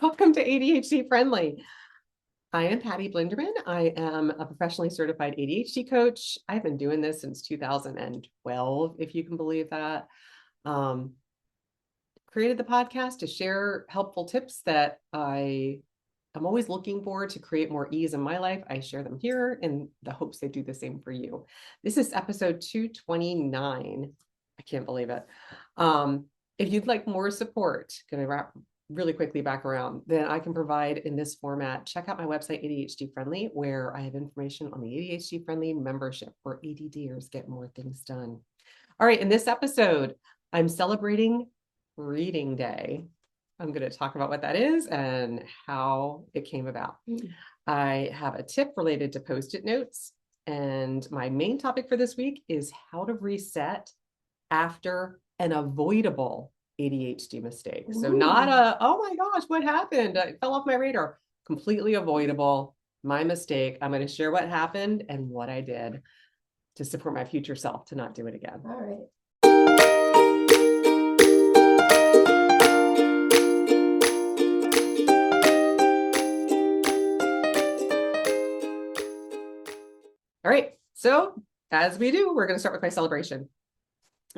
Welcome to ADHD-Friendly. I am Patty Blinderman. I am a professionally certified ADHD coach. I've been doing this since 2012, if you can believe that. Um, Created the podcast to share helpful tips that I'm always looking for to create more ease in my life. I share them here in the hopes they do the same for you. This is episode 229. I can't believe it. If you'd like more support, going to wrap really quickly back around, then I can provide in this format. Check out my website, ADHD-Friendly, where I have information on the ADHD-Friendly membership where ADDers get more things done. All right, in this episode, I'm celebrating Reading Day. I'm going to talk about what that is and how it came about. I have a tip related to Post-it notes, and my main topic for this week is how to reset after an avoidable ADHD mistake. So not a, oh my gosh, what happened? I fell off my radar. Completely avoidable, my mistake. I'm going to share what happened and what I did to support my future self to not do it again. All right. All right, so as we do, we're going to start with my celebration.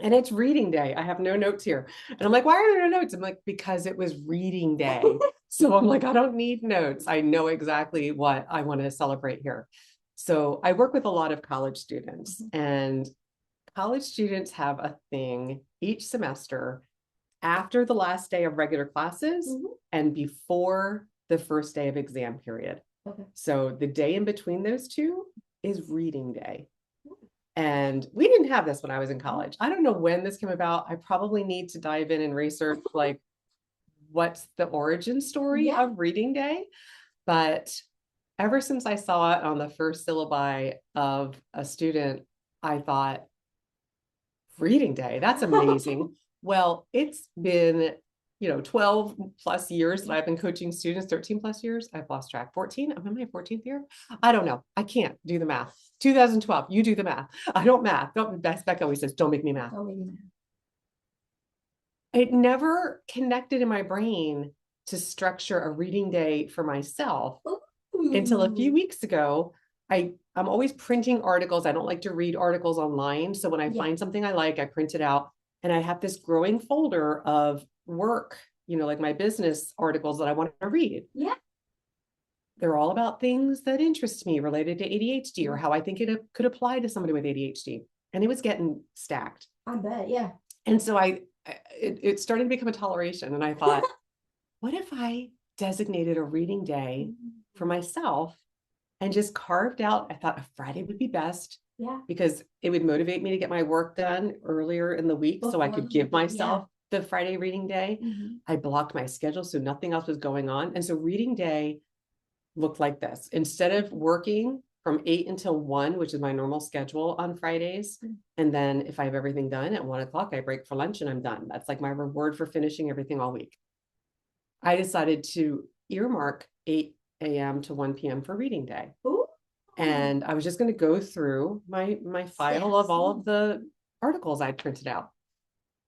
And it's reading day. I have no notes here. And I'm like, why are there no notes? I'm like, because it was reading day. So I'm like, I don't need notes. I know exactly what I want to celebrate here. So I work with a lot of college students, and college students have a thing each semester after the last day of regular classes and before the first day of exam period. Okay. So the day in between those two is reading day. And we didn't have this when I was in college. I don't know when this came about. I probably need to dive in and research like what's the origin story of reading day. But ever since I saw it on the first syllabi of a student, I thought, reading day, that's amazing. Well, it's been 12 plus years that I've been coaching students, 13 plus years. I've lost track. 14. I'm in my 14th year. I don't know. I can't do the math. 2012. You do the math. I don't math. Don't. Becca always says, don't make me math. It never connected in my brain to structure a reading day for myself until a few weeks ago. I'm always printing articles. I don't like to read articles online. So when I find something I like, I print it out. And I have this growing folder of work, like my business articles that I want to read. Yeah. They're all about things that interest me related to ADHD or how I think it could apply to somebody with ADHD. And it was getting stacked. I bet, yeah. And so it started to become a toleration. And I thought, what if I designated a reading day for myself and just carved out, I thought a Friday would be best. Yeah. Because it would motivate me to get my work done earlier in the week so I could give myself the Friday reading day. I blocked my schedule so nothing else was going on. And so reading day looked like this. Instead of working from 8 until 1, which is my normal schedule on Fridays, and then if I have everything done at 1 o'clock, I break for lunch and I'm done. That's like my reward for finishing everything all week. I decided to earmark 8 a.m. to 1 p.m. for reading day. Ooh. And I was just going to go through my file of all of the articles I'd printed out.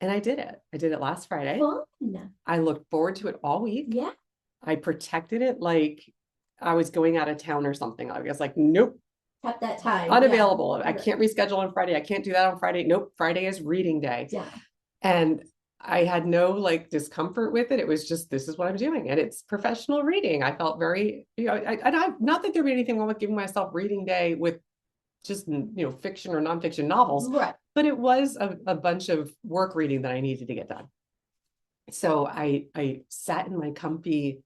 And I did it. I did it last Friday. Fun. I looked forward to it all week. Yeah. I protected it like I was going out of town or something. I was like, nope. At that time. Unavailable. Yeah. I can't reschedule on Friday. I can't do that on Friday. Nope. Friday is reading day. Yeah. And I had no discomfort with it. It was just, this is what I'm doing. And it's professional reading. I felt very, I not that there'd be anything wrong with giving myself reading day with just, fiction or nonfiction novels, right. But it was a bunch of work reading that I needed to get done. So I sat in my comfy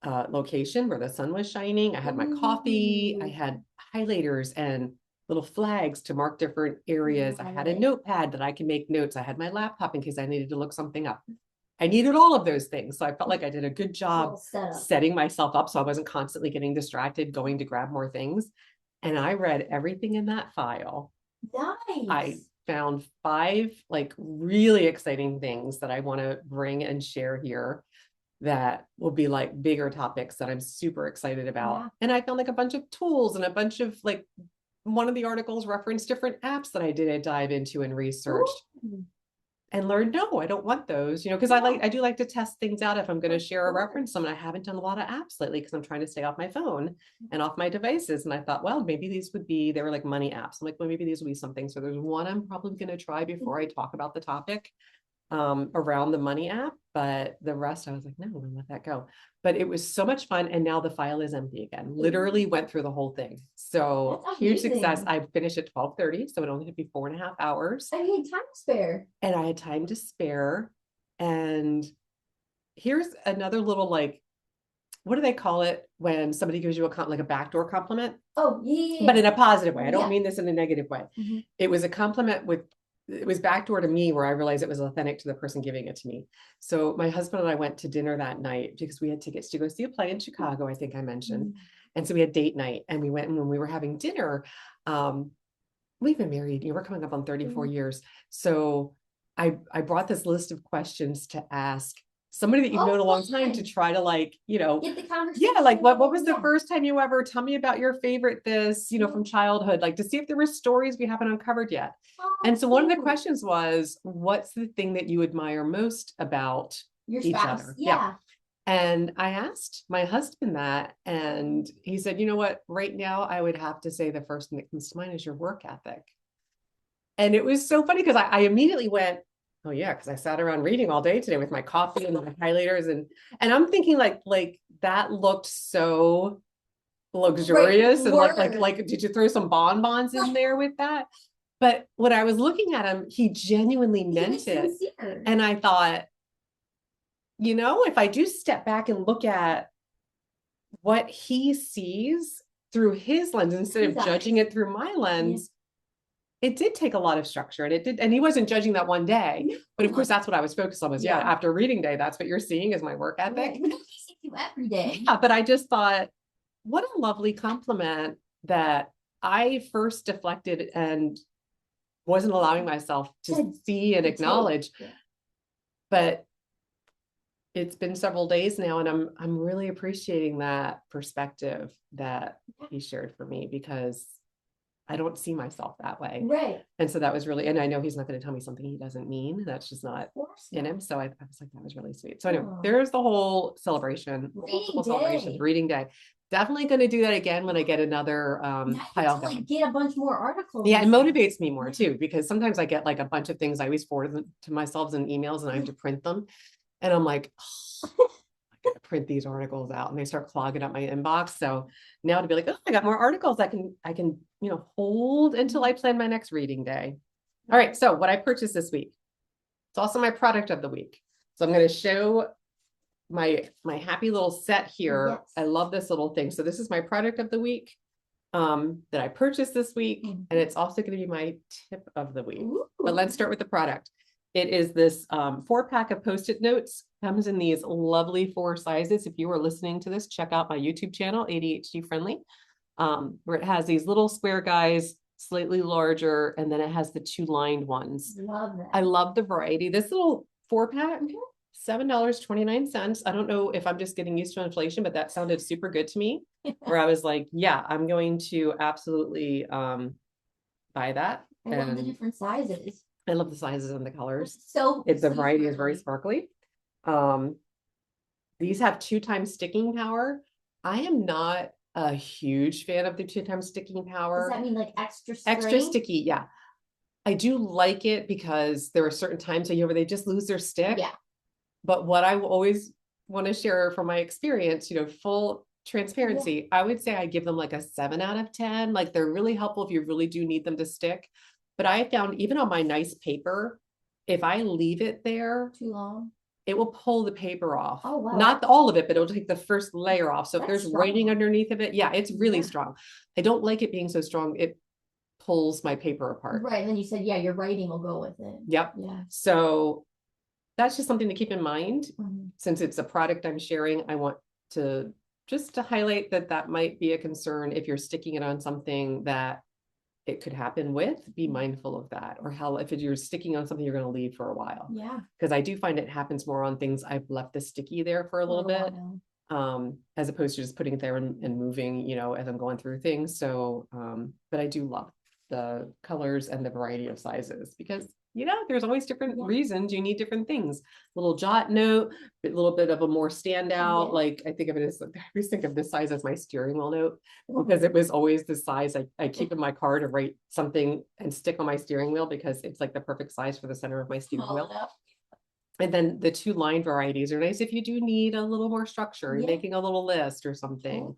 location where the sun was shining. I had my coffee. I had highlighters and little flags to mark different areas. I had a notepad that I can make notes. I had my laptop in case I needed to look something up. I needed all of those things. So I felt like I did a good job setting myself up so I wasn't constantly getting distracted, going to grab more things. And I read everything in that file. Nice. I found 5 really exciting things that I want to bring and share here that will be bigger topics that I'm super excited about. Yeah. And I found a bunch of tools and a bunch of one of the articles referenced different apps that I didn't dive into and researched. Ooh. and learned, no, I don't want those, because I do like to test things out if I'm going to share a reference. I haven't done a lot of apps lately because I'm trying to stay off my phone and off my devices. And I thought, well, maybe they were like money apps. I'm like, well, maybe these will be something. So there's one I'm probably going to try before I talk about the topic around the money app, but the rest I was like, no, I'm gonna let that go. But it was so much fun. And now the file is empty again. Literally went through the whole thing. So huge success. I finished at 12:30. So it only took me 4.5 hours. I had time to spare. And I had time to spare. And here's another little, like, what do they call it when somebody gives you like a backdoor compliment? Oh, yeah. But in a positive way. I don't mean this in a negative way. It was a compliment it was backdoor to me where I realized it was authentic to the person giving it to me. So my husband and I went to dinner that night because we had tickets to go see a play in Chicago, I think I mentioned. And so we had date night, and we went, and when we were having dinner, we've been married, we're coming up on 34 years. So I brought this list of questions to ask somebody that you've known a long time to try to, like, get the conversation. Yeah, like what was the first time you ever, tell me about your favorite this, from childhood, like to see if there were stories we haven't uncovered yet. And so one of the questions was, what's the thing that you admire most about your each spouse? other? Yeah. And I asked my husband that, and he said, you know what, right now I would have to say the first thing that comes to mind is your work ethic. And it was so funny because I immediately went, oh yeah, because I sat around reading all day today with my coffee and my highlighters, and I'm thinking like that looked so luxurious, and like did you throw some bonbons in there with that? But when I was looking at him, he genuinely meant it. Sincere. And I thought, if I do step back and look at what he sees through his lens instead of judging it through my lens, it did take a lot of structure, and he wasn't judging that one day, but of course that's what I was focused on was, after reading day, that's what you're seeing is my work ethic. Every day. Yeah, but I just thought, what a lovely compliment that I first deflected and wasn't allowing myself to see and acknowledge. But it's been several days now, and I'm really appreciating that perspective that he shared for me, because I don't see myself that way. Right. And so that was really, and I know he's not going to tell me something he doesn't mean. That's just not in him. So I was like, that was really sweet. So anyway, there's the whole celebration, reading day. Definitely going to do that again when I get another pile. Like get a bunch more articles. Yeah, it motivates me more too, because sometimes I get like a bunch of things. I always forward them to myself in emails, and I have to print them. And I'm like, oh, I gotta print these articles out, and they start clogging up my inbox. So now to be like, oh, I got more articles I can hold until I plan my next reading day. All right. So what I purchased this week, it's also my product of the week. So I'm going to show my happy little set here. Yes. I love this little thing. So this is my product of the week that I purchased this week. And it's also going to be my tip of the week. Ooh. But let's start with the product. It is this 4-pack of Post-it notes. Comes in these lovely 4 sizes. If you are listening to this, check out my YouTube channel, ADHD-Friendly, where it has these little square guys, slightly larger, and then it has the 2 lined ones. Love that. I love the variety. This little 4-pack, $7.29. I don't know if I'm just getting used to inflation, but that sounded super good to me. Where I was like, yeah, I'm going to absolutely buy that. I love the different sizes. I love the sizes and the colors. So the variety is very sparkly. These have 2 times sticking power. I am not a huge fan of the 2 times sticking power. Does that mean like extra strength? Extra sticky, yeah. I do like it because there are certain times where they just lose their stick. Yeah. But what I always want to share from my experience, full transparency, I would say I give them like a 7 out of 10. Like they're really helpful if you really do need them to stick. But I found even on my nice paper, if I leave it there too long, it will pull the paper off. Oh, wow. Not all of it, but it'll take the first layer off. So if there's writing underneath of it, it's really strong. I don't like it being so strong. It pulls my paper apart. Right. And then you said, your writing will go with it. Yep. Yeah. So that's just something to keep in mind. Since it's a product I'm sharing, I want to just to highlight that might be a concern if you're sticking it on something that it could happen with. Be mindful of that, or if you're sticking on something you're going to leave for a while. Yeah. Because I do find it happens more on things I've left the sticky there for a little bit, as opposed to just putting it there and moving, as I'm going through things. So, but I do love the colors and the variety of sizes, because there's always different Yeah. reasons you need different things. Little jot note, a little bit of a more standout. Yeah. Like I think of it as, I always think of this size as my steering wheel note, because it was always the size I keep in my car to write something and stick on my steering wheel, because it's like the perfect size for the center of my steering All wheel. it up. And then the 2-line varieties are nice if you do need a little more structure, Yeah. making a little list or something.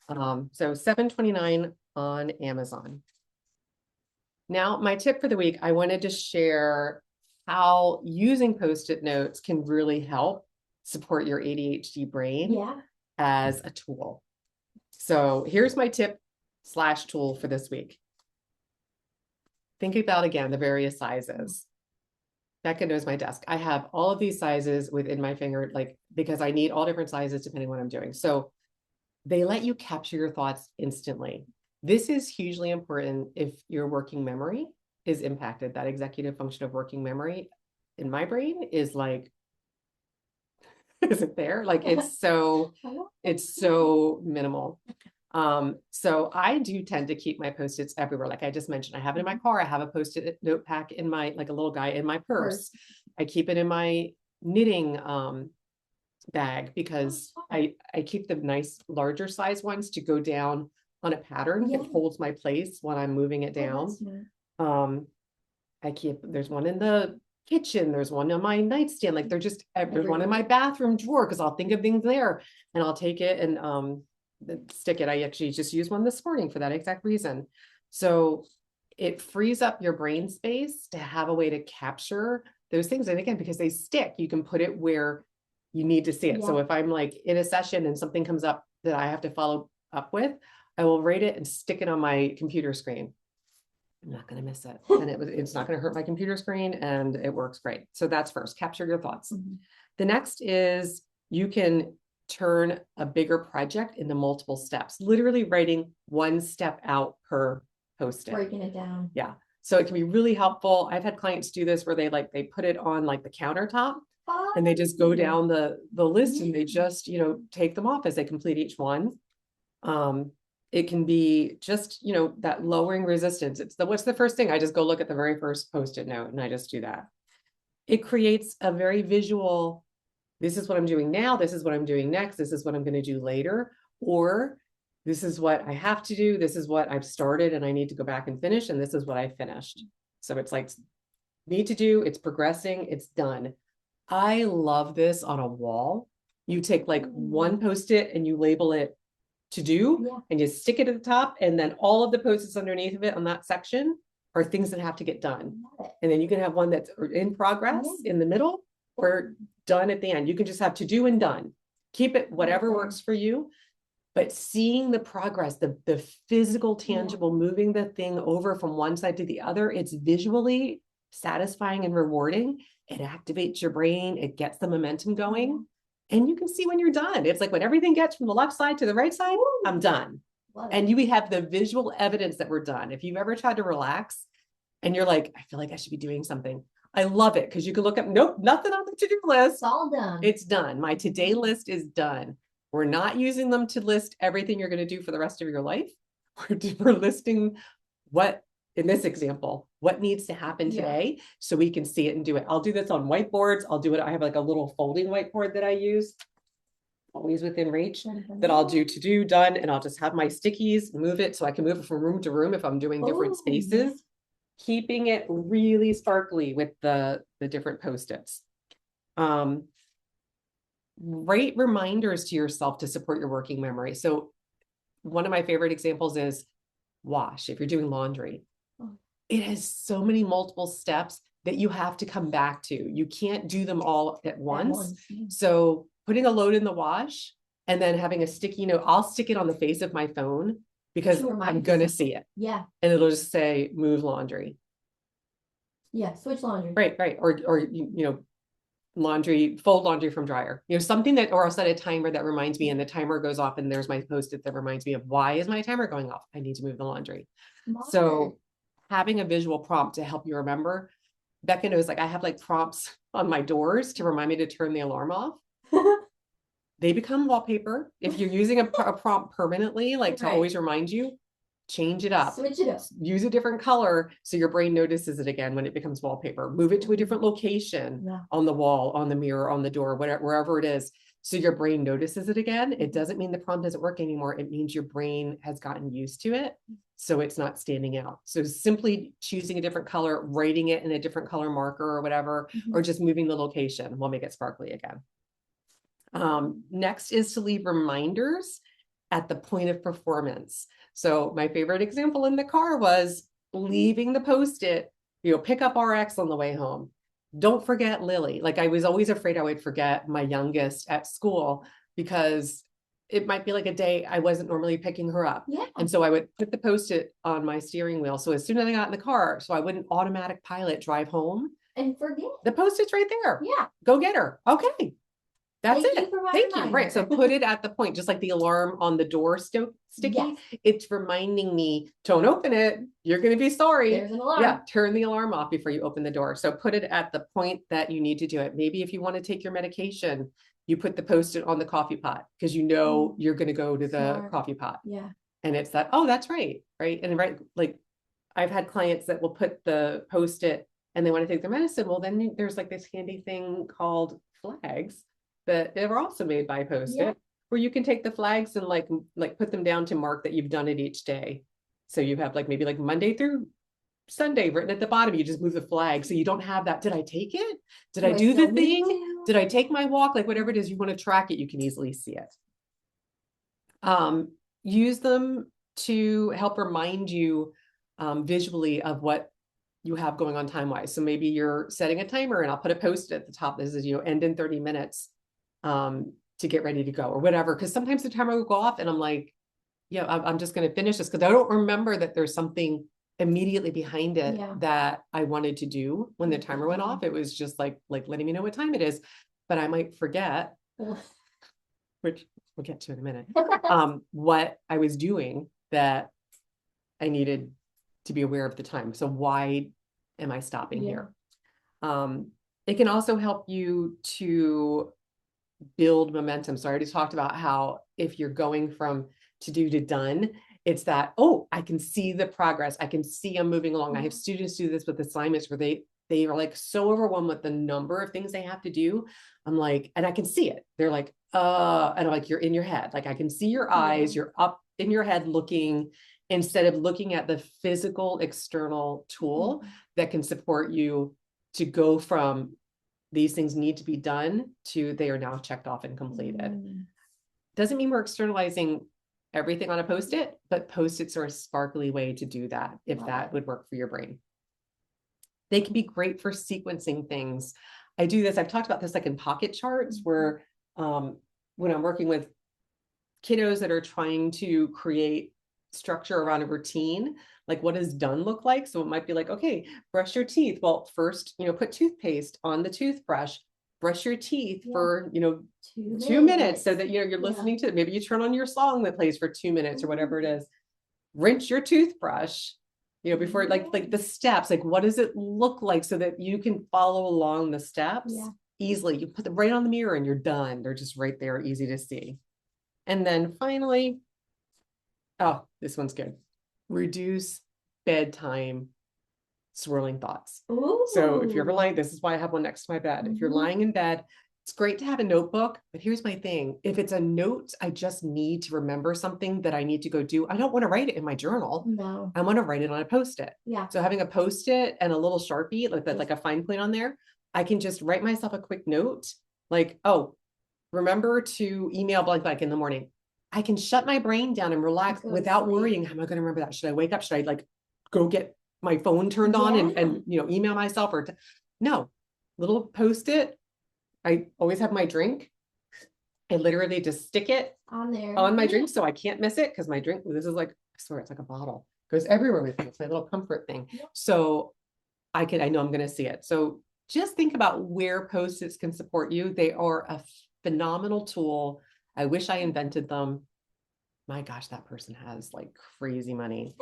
Totally. So $7.29 on Amazon. Now, my tip for the week, I wanted to share how using Post-it notes can really help support your ADHD brain Yeah. as a tool. So here's my tip / tool for this week. Think about, again, the various sizes. Becca knows my desk. I have all of these sizes within my finger, like, because I need all different sizes depending on what I'm doing. So they let you capture your thoughts instantly. This is hugely important if your working memory is impacted. That executive function of working memory in my brain is like, is it there? Like it's so minimal. So I do tend to keep my Post-its everywhere. Like I just mentioned, I have it in my car. I have a Post-it note pack in my, like a little guy in my purse. I keep it in my knitting bag, because I keep the nice larger size ones to go down on a pattern. Yeah. It holds my place when I'm moving it down. There's one in the kitchen, there's one on my nightstand, like they're just, there's one in my bathroom drawer, because I'll think of things there and I'll take it and stick it. I actually just used one this morning for that exact reason. So it frees up your brain space to have a way to capture those things. And again, because they stick, you can put it where you need to see it. So if I'm like in a session and something comes up that I have to follow up with, I will write it and stick it on my computer screen. I'm not going to miss it. And it's not going to hurt my computer screen, and it works great. So that's first, capture your thoughts. The next is you can turn a bigger project into multiple steps, literally writing one step out per Post-it. Breaking it down. Yeah. So it can be really helpful. I've had clients do this where they put it on like the countertop and they just go down the list and they just, take them off as they complete each one. It can be just, that lowering resistance. What's the first thing? I just go look at the very first Post-it note and I just do that. It creates a very visual, this is what I'm doing now. This is what I'm doing next. This is what I'm going to do later. Or this is what I have to do. This is what I've started and I need to go back and finish. And this is what I finished. So it's like, need to do, it's progressing, it's done. I love this on a wall. You take like one Post-it and you label it to do, and you stick it at the top, and then all of the Post-its underneath of it on that section are things that have to get done. And then you can have one that's in progress in the middle or done at the end. You can just have to do and done. Keep it whatever works for you. But seeing the progress, the physical, tangible, moving the thing over from one side to the other, it's visually satisfying and rewarding. It activates your brain. It gets the momentum going. And you can see when you're done. It's like when everything gets from the left side to the right side, I'm done. And you have the visual evidence that we're done. If you've ever tried to relax and you're like, I feel like I should be doing something, I love it, because you can look up, nope, nothing on the to-do list. It's all done. It's done. My today list is done. We're not using them to list everything you're going to do for the rest of your life. We're listing what, in this example, what needs to happen today so we can see it and do it. I'll do this on whiteboards. I'll do it. I have like a little folding whiteboard that I use, always within reach, that I'll do to do, done, and I'll just have my stickies, move it so I can move it from room to room if I'm doing different spaces, keeping it really sparkly with the different Post-its. Write reminders to yourself to support your working memory. So one of my favorite examples is wash. If you're doing laundry, it has so many multiple steps that you have to come back to. You can't do them all at once. So putting a load in the wash and then having a sticky note, I'll stick it on the face of my phone because I'm going to see it. Yeah. And it'll just say, move laundry. Yeah. Switch laundry. Right. Or laundry, fold laundry from dryer, something that, or I'll set a timer that reminds me, and the timer goes off and there's my Post-it that reminds me of, why is my timer going off? I need to move the laundry. So having a visual prompt to help you remember. Becca knows, like I have like prompts on my doors to remind me to turn the alarm off. They become wallpaper. If you're using a prompt permanently, like to always remind you, change it up, Switch it up. use a different color so your brain notices it again when it becomes wallpaper. Move it to a different location on the wall, on the mirror, on the door, whatever, wherever it is. So your brain notices it again. It doesn't mean the prompt doesn't work anymore. It means your brain has gotten used to it. So it's not standing out. So simply choosing a different color, writing it in a different color marker or whatever, or just moving the location will make it sparkly again. Next is to leave reminders at the point of performance. So my favorite example in the car was leaving the Post-it, pick up RX on the way home. Don't forget Lily. Like I was always afraid I would forget my youngest at school because it might be like a day I wasn't normally picking her up. Yeah. And so I would put the Post-it on my steering wheel. So as soon as I got in the car, so I wouldn't automatic pilot drive home. And forget. The Post-it's right there. Yeah. Go get her. Okay. That's Thank it. you for my Thank you. reminder. Right. So put it at the point, just like the alarm on the door sticky. Yes. It's reminding me, don't open it. You're going to be sorry. There's an alarm. Yeah. Turn the alarm off before you open the door. So put it at the point that you need to do it. Maybe if you want to take your medication, you put the Post-it on the coffee pot because you're going to go to the coffee pot. Yeah. And it's that, oh, that's right. Right. And like I've had clients that will put the Post-it and they want to take their medicine. Well, then there's like this handy thing called flags that are also made by Post-it, where you can take the flags and like put them down to mark that you've done it each day. So you have maybe Monday through Sunday written at the bottom. You just move the flag so you don't have that. Did I take it? Did I do the thing? Did I take my walk? Like whatever it is you want to track it, you can easily see it. Use them to help remind you visually of what you have going on time-wise. So maybe you're setting a timer and I'll put a Post-it at the top. This is, end in 30 minutes to get ready to go or whatever. Cause sometimes the timer will go off and I'm like, yeah, I'm just going to finish this. Cause I don't remember that there's something immediately behind it that I wanted to do when the timer went off. It was just like letting me know what time it is, but I might forget, which we'll get to in a minute, what I was doing that I needed to be aware of the time. So why am I stopping here? It can also help you to build momentum. So I already talked about how if you're going from to do to done, it's that, oh, I can see the progress. I can see I'm moving along. I have students do this with assignments where they are like so overwhelmed with the number of things they have to do. I'm like, and I can see it. They're like, and I'm like, you're in your head. Like I can see your eyes, you're up in your head looking, instead of looking at the physical external tool that can support you to go from these things need to be done to they are now checked off and completed. Doesn't mean we're externalizing everything on a Post-it, but Post-its are a sparkly way to do that if that would work for your brain. They can be great for sequencing things. I do this, I've talked about this like in pocket charts where when I'm working with kiddos that are trying to create structure around a routine, like what does done look like? So it might be like, okay, brush your teeth. Well, first, put toothpaste on the toothbrush, brush your teeth for, 2 minutes so that, you're listening to it. Maybe you turn on your song that plays for 2 minutes or whatever it is. Rinse your toothbrush, before like the steps, like what does it look like so that you can follow along the steps easily. You put them right on the mirror and you're done. They're just right there, easy to see. And then finally, oh, this one's good. Reduce bedtime swirling thoughts. Ooh. So if you're ever lying, this is why I have one next to my bed. If you're lying in bed, it's great to have a notebook, but here's my thing. If it's a note, I just need to remember something that I need to go do. I don't want to write it in my journal. No. I want to write it on a Post-it. Yeah. So having a Post-it and a little Sharpie, like a fine point on there, I can just write myself a quick note, like, oh, remember to email blank blank in the morning. I can shut my brain down and relax without worrying. How am I going to remember that? Should I wake up? Should I go get my phone turned on and email myself or no, little Post-it. I always have my drink. I literally just stick it on there on my drink so I can't miss it because my drink, this is like, I swear it's like a bottle, goes everywhere with me. It's my little comfort thing. So I know I'm going to see it. So just think about where Post-its can support you. They are a phenomenal tool. I wish I invented them. My gosh, that person has like crazy money.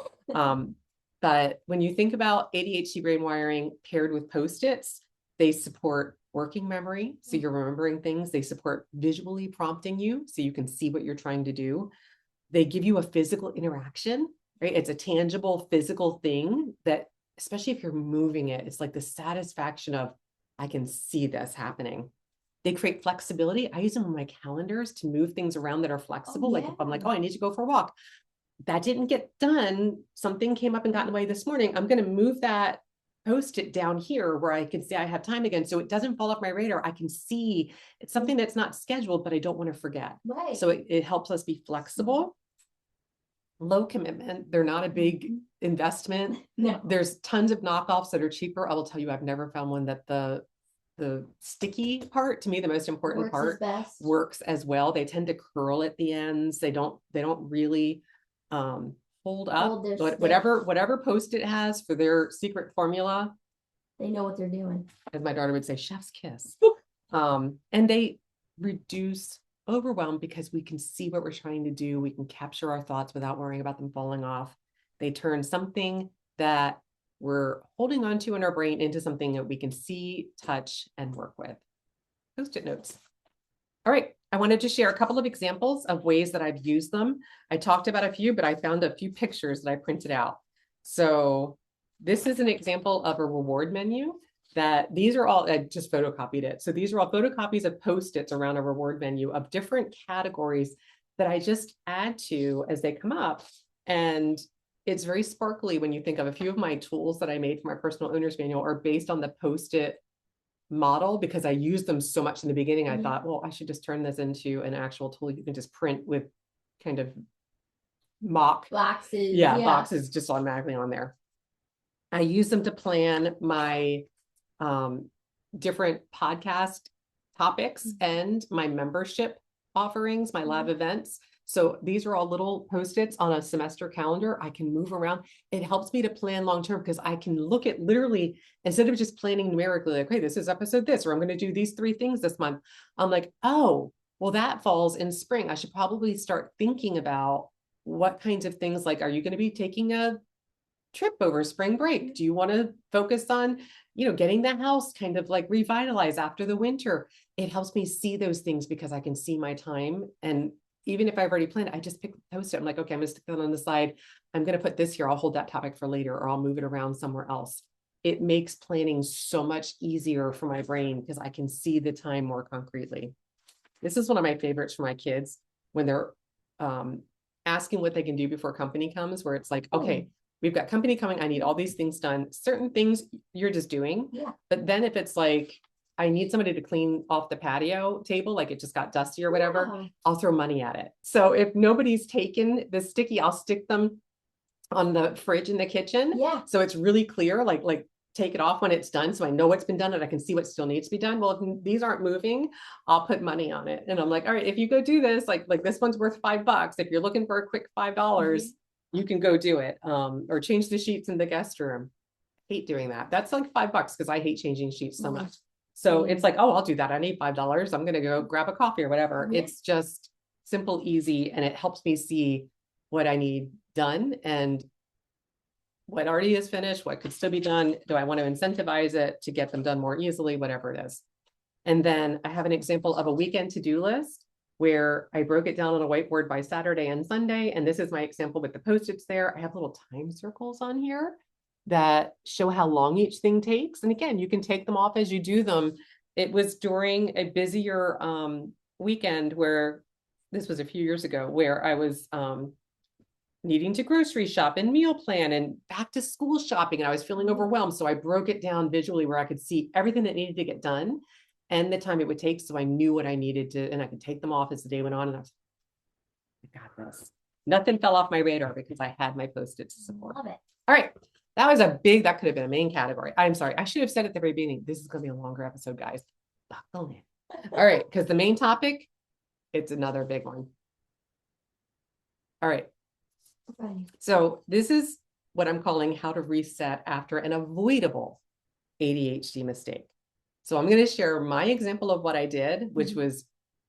But when you think about ADHD brain wiring paired with Post-its, they support working memory. So you're remembering things. They support visually prompting you so you can see what you're trying to do. They give you a physical interaction. right? It's a tangible physical thing that, especially if you're moving it, it's like the satisfaction of, I can see this happening. They create flexibility. I use them on my calendars to move things around that are flexible. Like if I'm like, oh, I need to go for a walk. That didn't get done. Something came up and got in the way this morning. I'm going to move that Post-it down here where I can say I have time again. So it doesn't fall off my radar. I can see it's something that's not scheduled, but I don't want to forget. Right. So it helps us be flexible. Low commitment. They're not a big investment. No. There's tons of knockoffs that are cheaper. I will tell you, I've never found one that the sticky part, to me, the most important part, works as well. They tend to curl at the ends. They don't really hold up. But whatever Post-it has for their secret formula, they know what they're doing. As my daughter would say, chef's kiss. And they reduce overwhelm because we can see what we're trying to do. We can capture our thoughts without worrying about them falling off. They turn something that we're holding on to in our brain into something that we can see, touch, and work with. Post-it notes. All right. I wanted to share a couple of examples of ways that I've used them. I talked about a few, but I found a few pictures that I printed out. So this is an example of a reward menu that these are all, I just photocopied it. So these are all photocopies of Post-its around a reward menu of different categories that I just add to as they come up. And it's very sparkly when you think of a few of my tools that I made for my personal owner's manual are based on the Post-it model because I used them so much in the beginning. I thought, well, I should just turn this into an actual tool you can just print with kind of mock boxes. Yeah, boxes just automatically on there. I use them to plan my different podcast topics and my membership offerings, my live events. So these are all little Post-its on a semester calendar. I can move around. It helps me to plan long-term because I can look at literally, instead of just planning numerically, like, hey, this is episode this, or I'm going to do these 3 things this month. I'm like, oh, well, that falls in spring. I should probably start thinking about what kinds of things, like, are you going to be taking a trip over spring break? Do you want to focus on, getting the house kind of like revitalized after the winter? It helps me see those things because I can see my time. And even if I've already planned, I just pick the Post-it. I'm like, okay, I'm going to stick that on the side. I'm going to put this here. I'll hold that topic for later, or I'll move it around somewhere else. It makes planning so much easier for my brain because I can see the time more concretely. This is one of my favorites for my kids when they're asking what they can do before company comes, where it's like, okay, we've got company coming. I need all these things done. Certain things you're just doing. Yeah. But then if it's like, I need somebody to clean off the patio table, like it just got dusty or whatever, I'll throw money at it. So if nobody's taken the sticky, I'll stick them on the fridge in the kitchen. Yeah. So it's really clear, like take it off when it's done. So I know what's been done and I can see what still needs to be done. Well, if these aren't moving, I'll put money on it. And I'm like, all right, if you go do this, like this one's worth $5. If you're looking for a quick $5, you can go do it. Or change the sheets in the guest room. Hate doing that. That's like $5 because I hate changing sheets so much. So it's like, oh, I'll do that. I need $5. I'm going to go grab a coffee or whatever. It's just simple, easy. And it helps me see what I need done and what already is finished, what could still be done. Do I want to incentivize it to get them done more easily, whatever it is. And then I have an example of a weekend to-do list where I broke it down on a whiteboard by Saturday and Sunday. And this is my example with the Post-its there. I have little time circles on here that show how long each thing takes. And again, you can take them off as you do them. It was during a busier weekend where, this was a few years ago, where I was needing to grocery shop and meal plan and back to school shopping. And I was feeling overwhelmed. So I broke it down visually where I could see everything that needed to get done and the time it would take. So I knew what I needed to, and I could take them off as the day went on. And I was, I got this. Nothing fell off my radar because I had my Post-its to support. Love it. All right. That was that could have been a main category. I'm sorry. I should have said at the very beginning, this is going to be a longer episode, guys. Buckle in. All right. Because the main topic, it's another big one. All right. Okay. So this is what I'm calling how to reset after an avoidable ADHD mistake. So I'm going to share my example of what I did, which was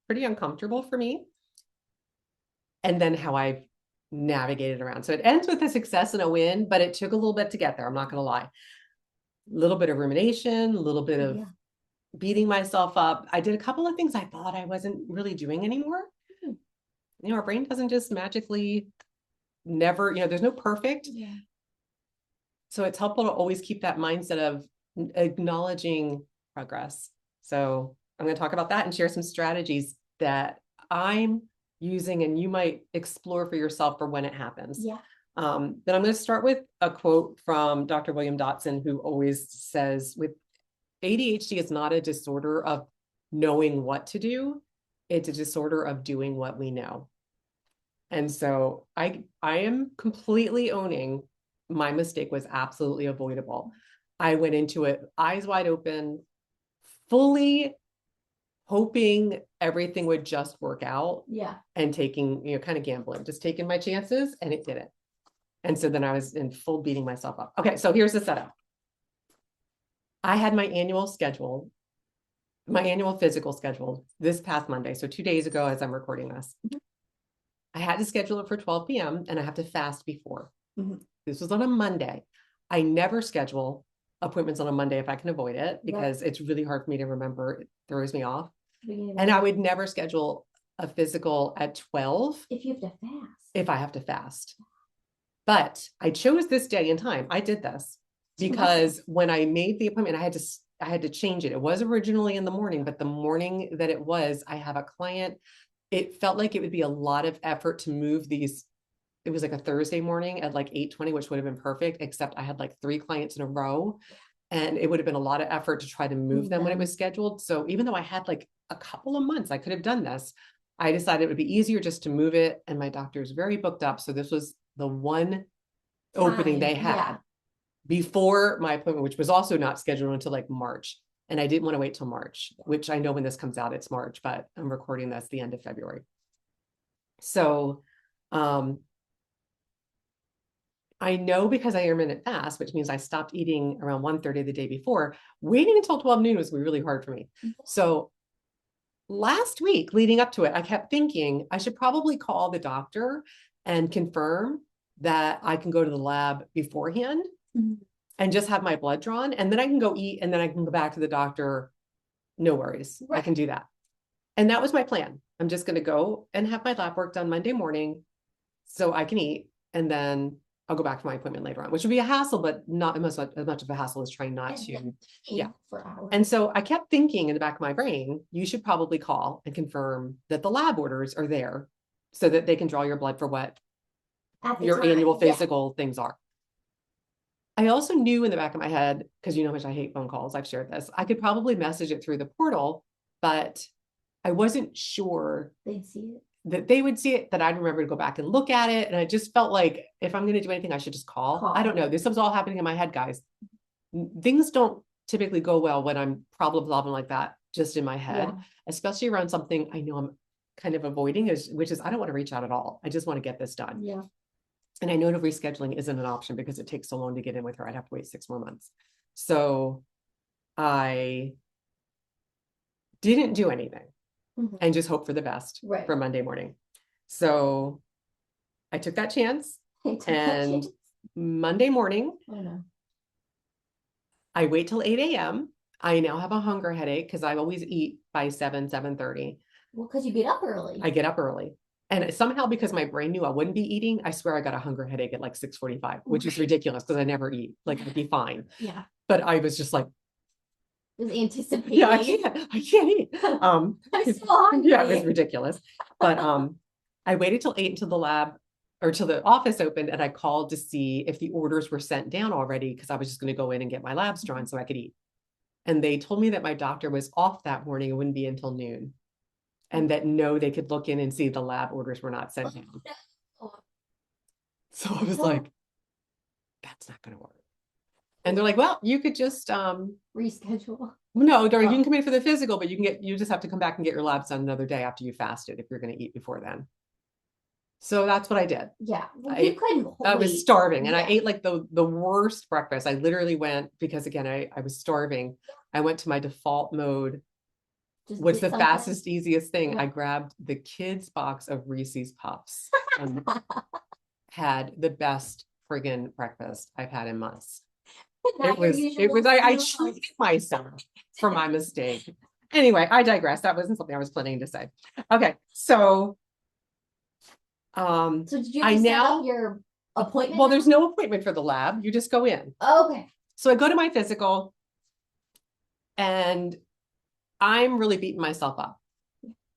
pretty uncomfortable for me. And then how I've navigated around. So it ends with a success and a win, but it took a little bit to get there. I'm not going to lie. A little bit of rumination, a little bit of beating myself up. I did a couple of things I thought I wasn't really doing anymore. Our brain doesn't just magically never, there's no perfect. Yeah. So it's helpful to always keep that mindset of acknowledging progress. So I'm going to talk about that and share some strategies that I'm using and you might explore for yourself for when it happens. Yeah. Then I'm going to start with a quote from Dr. William Dotson, who always says, with ADHD is not a disorder of knowing what to do. It's a disorder of doing what we know. And so I am completely owning my mistake was absolutely avoidable. I went into it eyes wide open, fully hoping everything would just work out. Yeah. And taking, kind of gambling, just taking my chances, and it didn't. And so then I was in full beating myself up. Okay, so here's the setup. I had my annual physical scheduled this past Monday. So 2 days ago, as I'm recording this, I had to schedule it for 12 p.m. and I have to fast before. This was on a Monday. I never schedule appointments on a Monday if I can avoid it, because it's really hard for me to remember. It throws me off. And I would never schedule a physical at 12 if you have to fast. If I have to fast. But I chose this day and time. I did this because when I made the appointment, I had to change it. It was originally in the morning, but the morning that it was, I have a client. It felt like it would be a lot of effort to move these. It was like a Thursday morning at like 8:20, which would have been perfect, except I had like 3 clients in a row. And it would have been a lot of effort to try to move them when it was scheduled. So even though I had like a couple of months, I could have done this. I decided it would be easier just to move it. And my doctor is very booked up. So this was the one opening they had before my appointment, which was also not scheduled until like March. And I didn't want to wait till March, which I know when this comes out, it's March, but I'm recording this the end of February. So, I know because I intermittent fast, which means I stopped eating around 1:30 the day before. Waiting until 12 noon was really hard for me. So last week leading up to it, I kept thinking I should probably call the doctor and confirm that I can go to the lab beforehand and just have my blood drawn. And then I can go eat and then I can go back to the doctor. No worries. I can do that. And that was my plan. I'm just going to go and have my lab work done Monday morning so I can eat. And then I'll go back to my appointment later on, which would be a hassle, but not as much of a hassle as trying not to. Yeah. For hours. And so I kept thinking in the back of my brain, you should probably call and confirm that the lab orders are there so that they can draw your blood for what your annual physical things are. I also knew in the back of my head, because you know how much I hate phone calls, I've shared this, I could probably message it through the portal, but I wasn't sure they'd see it. That they would see it, that I'd remember to go back and look at it. And I just felt like if I'm going to do anything, I should just call. I don't know. This was all happening in my head, guys. Things don't typically go well when I'm problem solving like that, just in my head, especially around something I know I'm kind of avoiding, which is I don't want to reach out at all. I just want to get this done. Yeah. And I know the rescheduling isn't an option because it takes so long to get in with her. I'd have to wait 6 more months. So I didn't do anything. And just hope for the best for Monday morning. So I took that chance. And Monday morning, I wait till 8 a.m. I now have a hunger headache because I always eat by 7:30. Well, because you get up early. I get up early. And somehow, because my brain knew I wouldn't be eating, I swear I got a hunger headache at like 6:45, which is ridiculous because I never eat. Like, I'd be fine. Yeah. But I was just like, was anticipating. Yeah, I can't eat. I'm so hungry. Yeah, it was ridiculous. But I waited till 8 until the lab or till the office opened, and I called to see if the orders were sent down already because I was just going to go in and get my labs drawn so I could eat. And they told me that my doctor was off that morning. It wouldn't be until noon. And that they could look in and see the lab orders were not sent down. So I was like, that's not going to work. And they're like, well, you could just reschedule. No, you can come in for the physical, but you just have to come back and get your labs done another day after you fasted if you're going to eat before then. So that's what I did. Yeah. Well, you couldn't I was starving and I ate like the worst breakfast. I literally went, because again, I was starving. I went to my default mode. What's the fastest, easiest thing? I grabbed the kids' box of Reese's Puffs and had the best friggin' breakfast I've had in months. I treated myself for my mistake. Anyway, I digress. That wasn't something I was planning to say. Okay. So So did you I have to set now, up your appointment? well, there's no appointment for the lab. You just go in. Okay. So I go to my physical and I'm really beating myself up.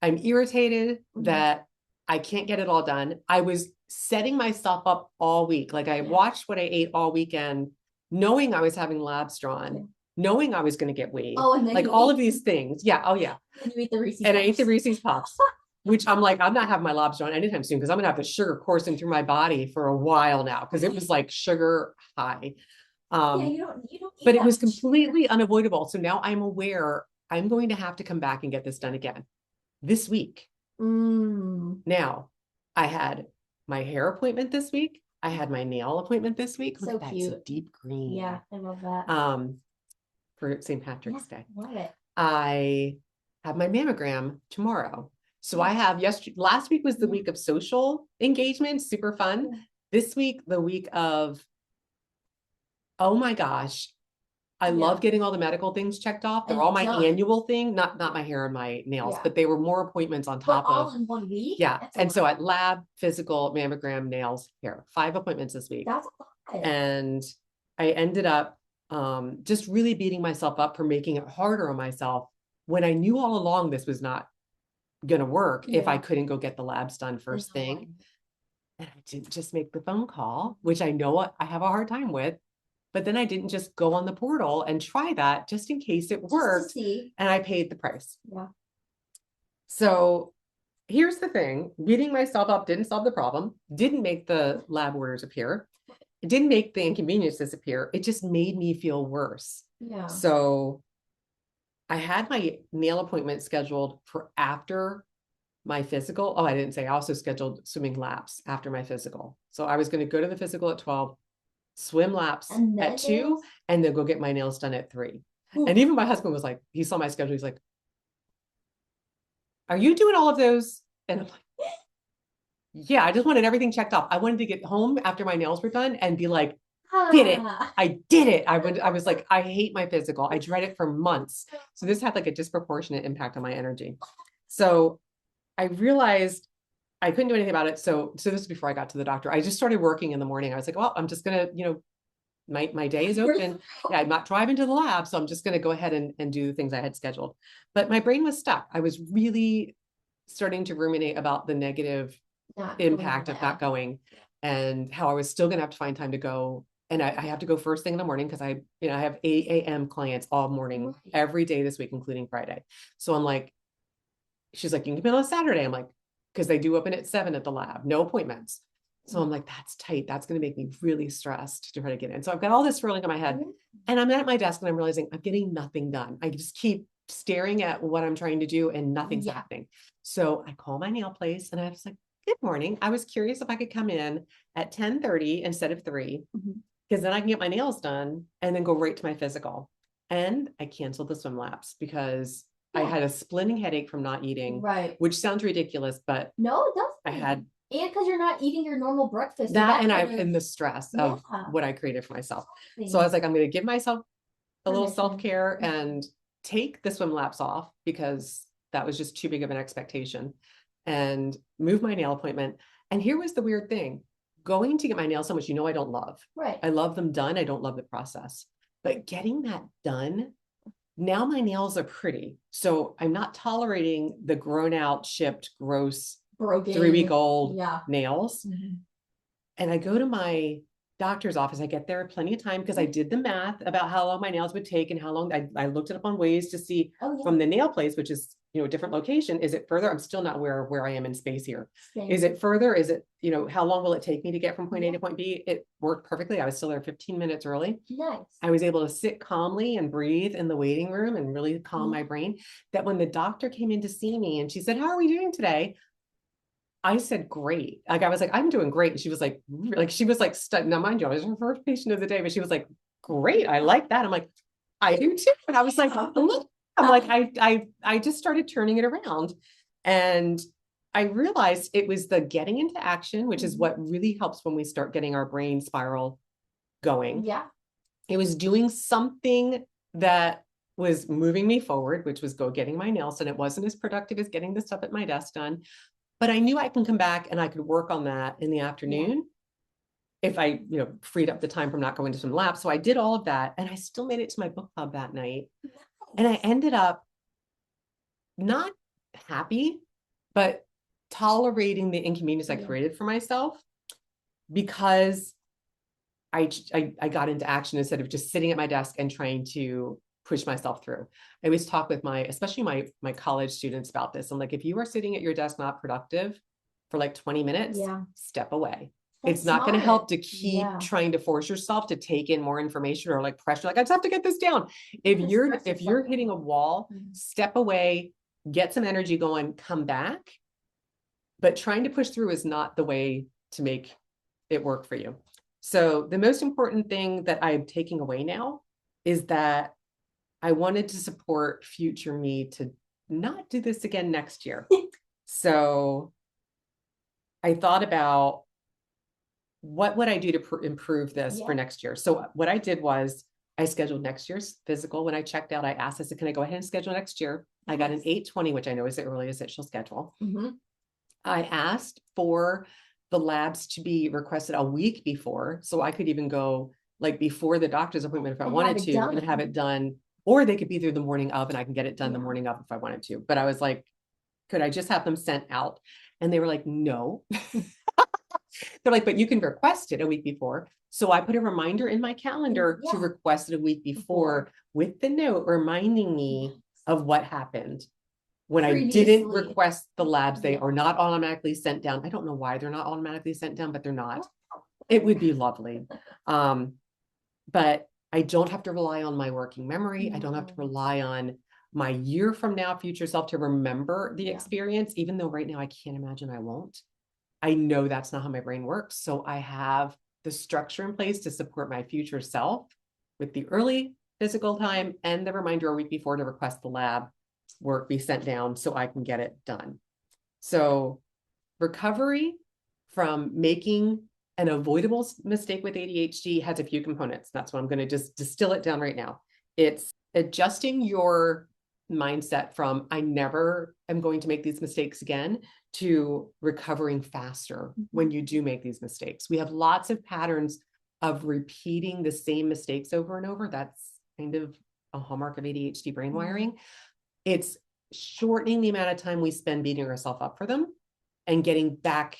I'm irritated that I can't get it all done. I was setting myself up all week. Like I watched what I ate all weekend, knowing I was having labs drawn, knowing I was going to get weighed. Oh, and then like all of these things. Yeah. Oh yeah. And you eat the Reese's And Puffs. I ate the Reese's Puffs, which I'm like, I'm not having my labs drawn anytime soon because I'm going to have the sugar coursing through my body for a while now because it was like sugar high. Yeah, you don't but it was completely unavoidable. So now I'm aware I'm going to have to come back and get this done again this week. Now, I had my hair appointment this week. I had my nail appointment this week. So look, that's cute. a deep green. Yeah, I love that. For St. Patrick's Day. Love it. I have my mammogram tomorrow. So I have last week was the week of social engagement, super fun. This week, the week of, oh my gosh, I love getting all the medical things checked off. They're all my annual thing, not my hair and my nails, but they were more appointments on top all of in 1 week. Yeah. And so at lab, physical, mammogram, nails, hair, 5 appointments this week. That's a lot. And I ended up just really beating myself up for making it harder on myself when I knew all along this was not going to work if I couldn't go get the labs done first thing. And I didn't just make the phone call, which I know I have a hard time with. But then I didn't just go on the portal and try that just in case it worked. And I paid the price. Yeah. So here's the thing. Beating myself up didn't solve the problem, didn't make the lab orders appear. It didn't make the inconvenience disappear. It just made me feel worse. Yeah. So I had my nail appointment scheduled for after my physical. Oh, I didn't say I also scheduled swimming laps after my physical. So I was going to go to the physical at 12, swim laps at 2, and then go get my nails done at 3. Ooh. And even my husband was like, he saw my schedule. He's like, are you doing all of those? And I'm like, yeah, I just wanted everything checked off. I wanted to get home after my nails were done and be like, did it. I did it. I was like, I hate my physical. I dread it for months. So this had like a disproportionate impact on my energy. So I realized I couldn't do anything about it. So this is before I got to the doctor. I just started working in the morning. I was like, well, I'm just going to, my day is open. Yeah, I'm not driving to the lab. So I'm just going to go ahead and do the things I had scheduled. But my brain was stuck. I was really starting to ruminate about the negative impact of not going and how I was still going to have to find time to go. And I have to go first thing in the morning because I have 8 a.m. clients all morning, every day this week, including Friday. So I'm like, she's like, you can come in on Saturday. I'm like, because they do open at 7 at the lab, no appointments. So I'm like, that's tight. That's going to make me really stressed to try to get in. So I've got all this swirling in my head and I'm at my desk and I'm realizing I'm getting nothing done. I just keep staring at what I'm trying to do and nothing's happening. So I call my nail place and I was like, good morning. I was curious if I could come in at 10:30 instead of 3, because then I can get my nails done and then go right to my physical. And I canceled the swim laps because I had a splitting headache from not eating, which sounds ridiculous, but no, it doesn't. I had, and because you're not eating your normal breakfast. And the stress of what I created for myself. So I was like, I'm going to give myself a little self-care and take the swim laps off because that was just too big of an expectation, and move my nail appointment. And here was the weird thing. Going to get my nails done, which I don't love. I love them done. I don't love the process. But getting that done, now my nails are pretty. So I'm not tolerating the grown out, chipped, gross, broken 3-week-old nails. And I go to my doctor's office. I get there plenty of time because I did the math about how long my nails would take and how long I looked it up on Waze to see from the nail place, which is, a different location. Is it further? I'm still not aware of where I am in space here. Is it further? Is it, how long will it take me to get from point A to point B? It worked perfectly. I was still there 15 minutes early. Nice. I was able to sit calmly and breathe in the waiting room and really calm my brain. That when the doctor came in to see me and she said, how are we doing today? I said, great. Like, I was like, I'm doing great. And she was like, now mind you, I was her first patient of the day, but she was like, great. I like that. I'm like, I do too. And I was like, I just started turning it around, and I realized it was the getting into action, which is what really helps when we start getting our brain spiral going. Yeah. It was doing something that was moving me forward, which was getting my nails done. It wasn't as productive as getting the stuff at my desk done, but I knew I can come back and I could work on that in the afternoon if I, freed up the time from not going to some labs. So I did all of that, and I still made it to my book club that night. And I ended up not happy, but tolerating the inconvenience I created for myself, because I got into action instead of just sitting at my desk and trying to push myself through. I always talk with especially my college students about this. I'm like, if you are sitting at your desk not productive for like 20 minutes, step away. It's not going to help to keep trying to force yourself to take in more information or like pressure. Like, I just have to get this down. If you're hitting a wall, step away, get some energy going, come back. But trying to push through is not the way to make it work for you. So the most important thing that I'm taking away now is that I wanted to support future me to not do this again next year. So I thought about, what would I do to improve this for next year? So what I did was I scheduled next year's physical. When I checked out, I asked, I said, can I go ahead and schedule next year? I got an 8/20, which I know is the earliest that she'll schedule. I asked for the labs to be requested a week before, so I could even go like before the doctor's appointment if I wanted to, and have it done, or they could be there the morning of and I can get it done the morning of if I wanted to. But I was like, could I just have them sent out? And they were like, no. They're like, but you can request it a week before. So I put a reminder in my calendar to request it a week before with the note reminding me of what happened when I didn't request the labs. They are not automatically sent down. I don't know why they're not automatically sent down, but they're not. It would be lovely. But I don't have to rely on my working memory. I don't have to rely on my year from now future self to remember the experience, even though right now I can't imagine I won't. I know that's not how my brain works. So I have the structure in place to support my future self with the early physical time and the reminder a week before to request the lab work be sent down so I can get it done. So recovery from making an avoidable mistake with ADHD has a few components. That's what I'm going to just distill it down right now. It's adjusting your mindset from I never am going to make these mistakes again to recovering faster when you do make these mistakes. We have lots of patterns of repeating the same mistakes over and over. That's kind of a hallmark of ADHD brain wiring. It's shortening the amount of time we spend beating ourselves up for them and getting back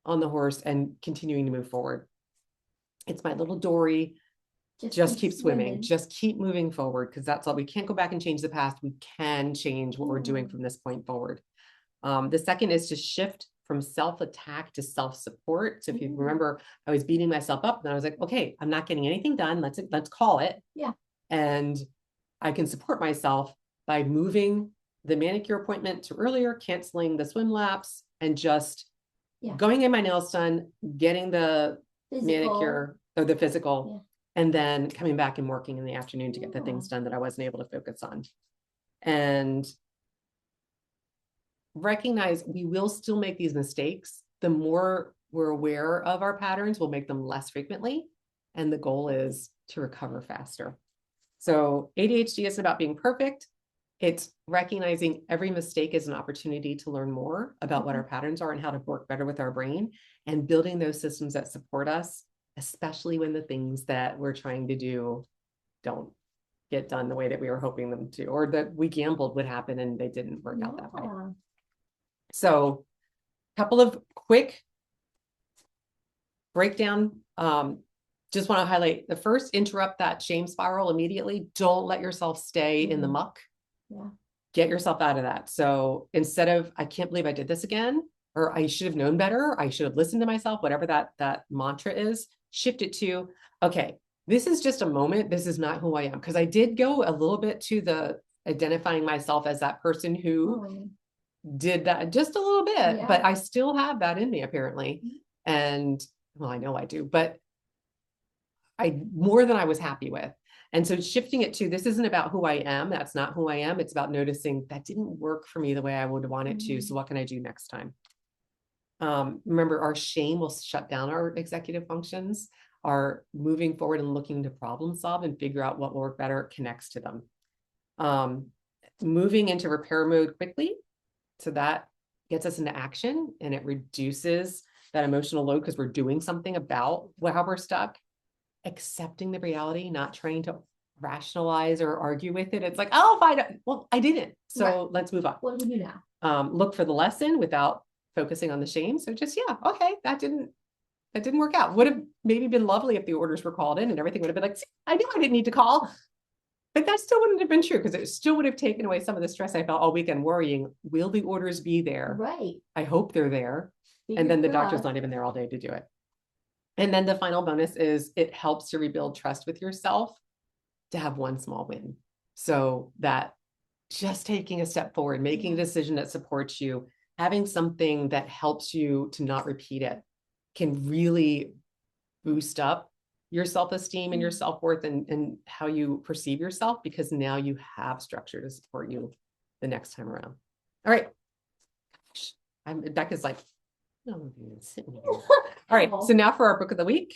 on the horse and continuing to move forward. It's my little Dory. Just keep swimming. Just keep moving forward, because that's all. We can't go back and change the past. We can change what we're doing from this point forward. The second is to shift from self-attack to self-support. So if you remember, I was beating myself up and I was like, okay, I'm not getting anything done. Let's call it. And I can support myself by moving the manicure appointment to earlier, canceling the swim laps, and just going in my nails done, getting the manicure or the physical, and then coming back and working in the afternoon to get the things done that I wasn't able to focus on. And recognize we will still make these mistakes. The more we're aware of our patterns, we'll make them less frequently. And the goal is to recover faster. So ADHD isn't about being perfect. It's recognizing every mistake is an opportunity to learn more about what our patterns are and how to work better with our brain, and building those systems that support us, especially when the things that we're trying to do don't get done the way that we were hoping them to, or that we gambled would happen and they didn't work out that way. So a couple of quick breakdown. Just want to highlight the first: interrupt that shame spiral immediately. Don't let yourself stay in the muck. Get yourself out of that. So instead of, I can't believe I did this again, or I should have known better, I should have listened to myself, whatever that mantra is, shift it to, okay, this is just a moment. This is not who I am. Because I did go a little bit to the identifying myself as that person who did that just a little bit, but I still have that in me apparently. And well, I know I do, but more than I was happy with. And so shifting it to, this isn't about who I am. That's not who I am. It's about noticing that didn't work for me the way I would want it to. So what can I do next time? Remember, our shame will shut down our executive functions. Our moving forward and looking to problem solve and figure out what will work better connects to them. Moving into repair mode quickly. So that gets us into action and it reduces that emotional load because we're doing something about how we're stuck, accepting the reality, not trying to rationalize or argue with it. It's like, oh, fine. Well, I didn't. So let's move on. What do we do now? Look for the lesson without focusing on the shame. So just, yeah, okay, that didn't work out. Would have maybe been lovely if the orders were called in and everything would have been like, I knew I didn't need to call. But that still wouldn't have been true because it still would have taken away some of the stress I felt all weekend worrying, will the orders be there? Right. I hope they're there. And then the doctor's not even there all day to do it. And then the final bonus is it helps to rebuild trust with yourself to have one small win. So that just taking a step forward, making a decision that supports you, having something that helps you to not repeat it can really boost up your self-esteem and your self-worth and how you perceive yourself, because now you have structure to support you the next time around. All right. Becca's like, oh, sitting here. All right. So now for our book of the week.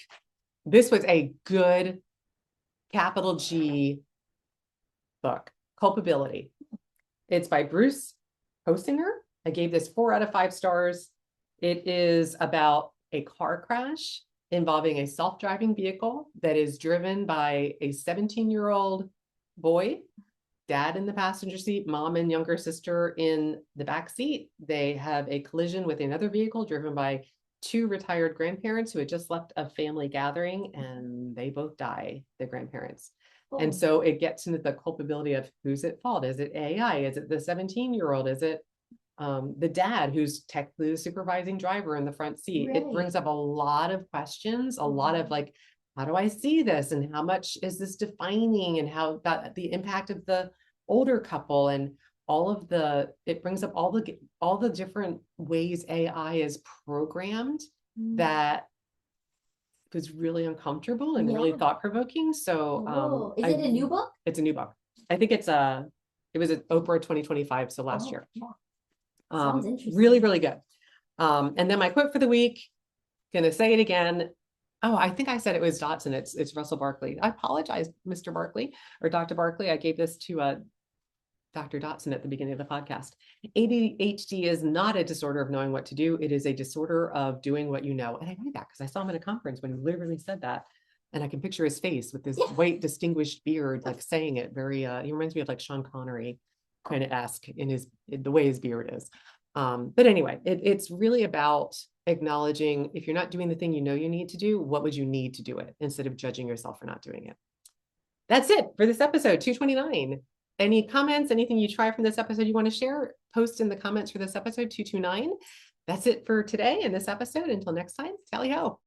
This was a good capital G book, Culpability. It's by Bruce Hosinger. I gave this 4 out of 5 stars. It is about a car crash involving a self-driving vehicle that is driven by a 17-year-old boy, dad in the passenger seat, mom and younger sister in the back seat. They have a collision with another vehicle driven by 2 retired grandparents who had just left a family gathering, and they both die, the grandparents. Oh. And so it gets into the culpability of who's at fault. Is it AI? Is it the 17-year-old? Is it the dad who's technically the supervising driver in the front seat? Right. It brings up a lot of questions, a lot of like, how do I see this? And how much is this defining? And how about the impact of the older couple and all of it brings up all the different ways AI is programmed that was really uncomfortable and really thought-provoking. So is it a new book? It's a new book. I think it was at Oprah 2025, so last year. Yeah. Sounds interesting. Really, really good. And then my quote for the week, gonna say it again. Oh, I think I said it was Dotson. It's Russell Barkley. I apologize, Mr. Barkley or Dr. Barkley. I gave this to Dr. Dotson at the beginning of the podcast. ADHD is not a disorder of knowing what to do. It is a disorder of doing what you know. And I knew that because I saw him at a conference when he literally said that. And I can picture his face with this white, distinguished beard, like saying it very, he reminds me of like Sean Connery kind of esque in the way his beard is. But anyway, it's really about acknowledging if you're not doing the thing you know you need to do, what would you need to do it instead of judging yourself for not doing it. That's it for this episode 229. Any comments, anything you try from this episode you want to share, post in the comments for this episode 229. That's it for today in this episode. Until next time, tally ho.